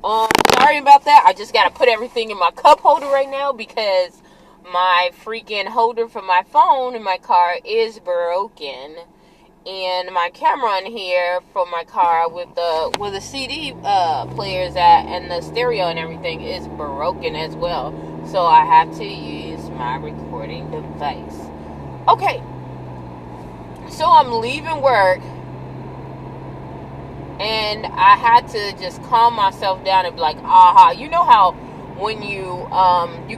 Sorry about that. I just gotta put everything in my cup holder right now because my freaking holder for my phone in my car is broken, and my camera in here for my car with the CD players at and the stereo and everything is broken as well. So I have to use my recording device. Okay, so I'm leaving work. And I had to just calm myself down and be like, aha. You know how when you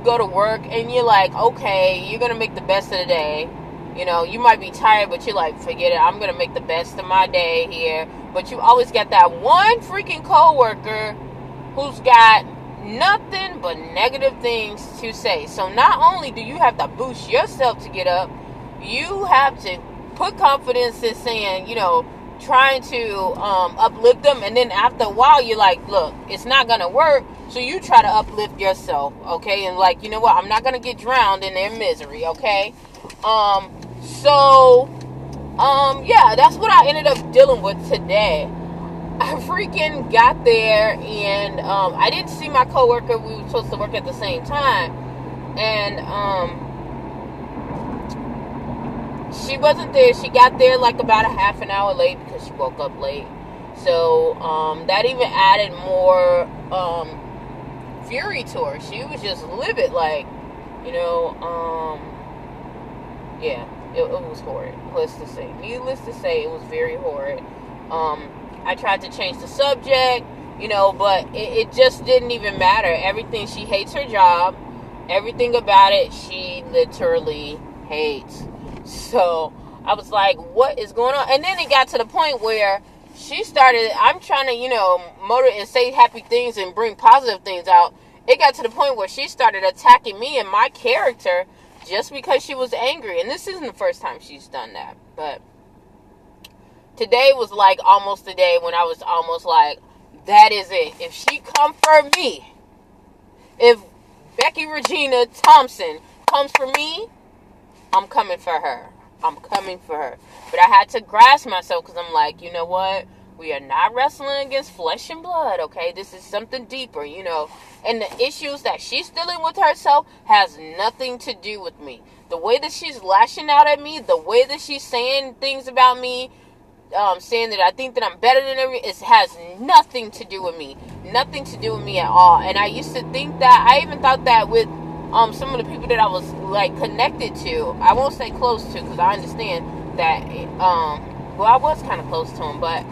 go to work and you're like, okay, you're going to make the best of the day. You know, you might be tired, but you're like, forget it. I'm going to make the best of my day here. But you always got that one freaking coworker who's got nothing but negative things to say. So not only do you have to boost yourself to get up, you have to put confidence in saying, you know, trying to uplift them, and then after a while you're like, look, it's not gonna work, so you try to uplift yourself, okay, and like, you know what, I'm not gonna get drowned in their misery, okay. Yeah, that's what I ended up dealing with today. I freaking got there, and I didn't see my coworker. We were supposed to work at the same time, and she wasn't there. She got there like about a half an hour late because she woke up late. So that even added more fury to her. She was just livid, like, you know, yeah, it was horrid. Needless to say, it was very horrid. I tried to change the subject, you know, but it just didn't even matter. Everything, she hates her job. Everything about it, she literally hates. So I was like, what is going on? And then it got to the point where she started, I'm trying to, you know, motivate and say happy things and bring positive things out. It got to the point where she started attacking me and my character just because she was angry. And this isn't the first time she's done that. But today was like almost the day when I was almost like, that is it. If she come for me, if Becky Regina Thompson comes for me, I'm coming for her. But I had to grasp myself because I'm like, you know what? We are not wrestling against flesh and blood, okay? This is something deeper, you know. And the issues that she's dealing with herself has nothing to do with me. The way that she's lashing out at me, the way that she's saying things about me, saying that I think that I'm better than everyone, it has nothing to do with me. Nothing to do with me at all. And I used to think that, I even thought that with some of the people that I was like connected to. I won't say close to because I understand that well, I was kind of close to him, but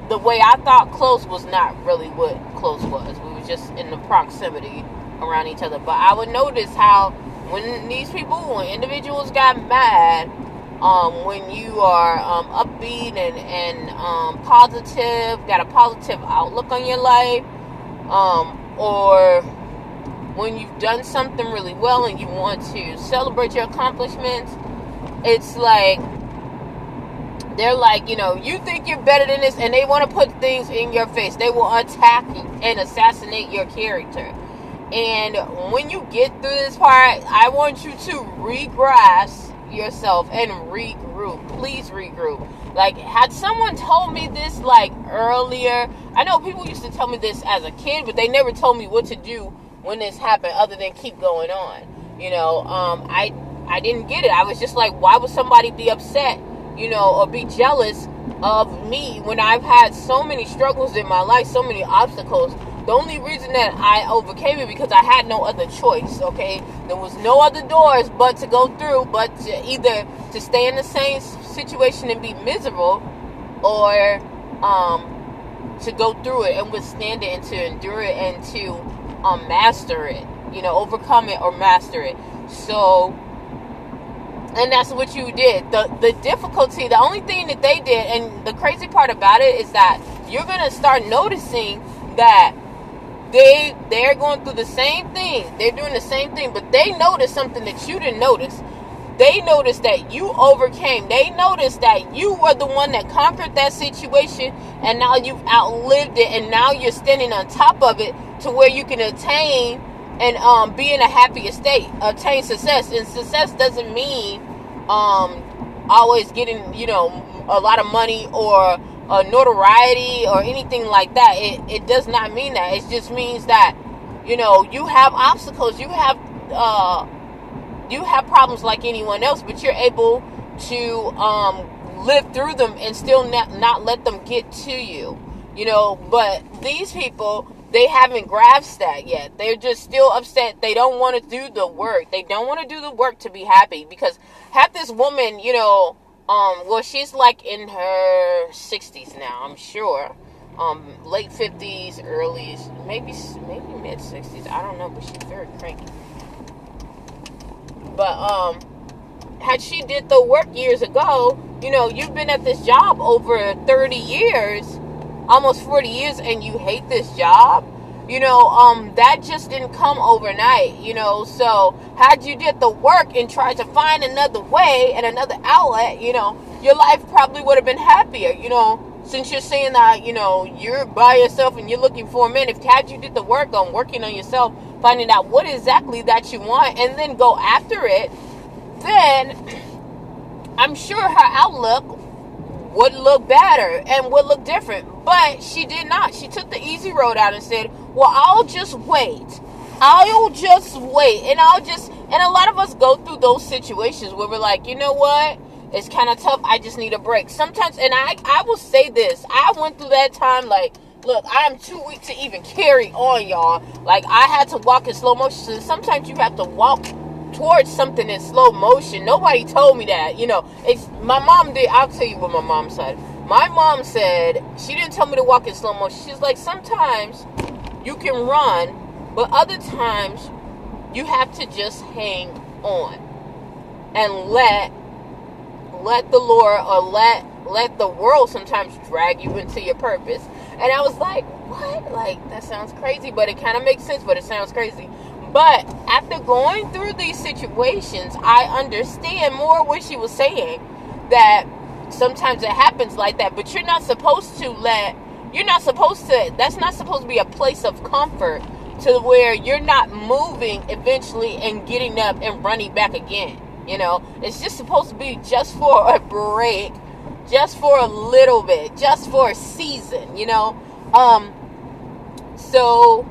the way I thought close was not really what close was. We were just in the proximity around each other. But I would notice how when these people, when individuals got mad, when you are upbeat and positive, got a positive outlook on your life, or when you've done something really well and you want to celebrate your accomplishments, it's like, they're like, you know, you think you're better than this, and they want to put things in your face. They will attack and assassinate your character. And when you get through this part, I want you to regrasp yourself and regroup. Please regroup. Like, had someone told me this, like, earlier, I know people used to tell me this as a kid, but they never told me what to do when this happened other than keep going on. You know, I didn't get it. I was just like, why would somebody be upset, you know, or be jealous of me when I've had so many struggles in my life, so many obstacles? The only reason that I overcame it because I had no other choice, okay? There was no other doors but to go through, but to either to stay in the same situation and be miserable, or to go through it and withstand it and to endure it and to master it, you know, overcome it or master it. So, and that's what you did. The difficulty, the only thing that they did, and the crazy part about it is that you're going to start noticing that they're going through the same thing. They're doing the same thing, but they noticed something that you didn't notice. They noticed that you overcame. They noticed that you were the one that conquered that situation, and now you've outlived it, and now you're standing on top of it to where you can attain and be in a happier state, attain success. And success doesn't mean always getting, you know, a lot of money or notoriety or anything like that. It does not mean that. It just means that, you have obstacles. You have problems like anyone else, but you're able to live through them and still not let them get to you. But these people, they haven't grasped that yet. They're just still upset. They don't want to do the work. They don't want to do the work to be happy. Because have this woman, she's like in her 60s now, I'm sure. Late 50s, early, maybe mid 60s. I don't know, but she's very cranky. But had she did the work years ago, you've been at this job over 30 years, almost 40 years, and you hate this job, that just didn't come overnight, so had you did the work and tried to find another way and another outlet, your life probably would have been happier, since you're saying that, you're by yourself and you're looking for a man. If had you did the work on working on yourself, finding out what exactly that you want, and then go after it, then I'm sure her outlook would look better and would look different. But she did not. She took the easy road out and said, well, I'll just wait. And a lot of us go through those situations where we're like, you know what? It's kind of tough. I just need a break. Sometimes, and I will say this, I went through that time like, look, I am too weak to even carry on, y'all. Like, I had to walk in slow motion. Sometimes you have to walk towards something in slow motion. Nobody told me that. It's my mom did. I'll tell you what my mom said. My mom said, she didn't tell me to walk in slow motion. She's like, sometimes you can run, but other times you have to just hang on and let the Lord, or let the world sometimes drag you into your purpose. And I was like, what? Like, that sounds crazy, but it kind of makes sense, but it sounds crazy. But after going through these situations, I understand more what she was saying, that sometimes it happens like that, but that's not supposed to be a place of comfort to where you're not moving eventually and getting up and running back again. It's just supposed to be just for a break, just for a little bit, just for a season, So,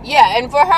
yeah, and for her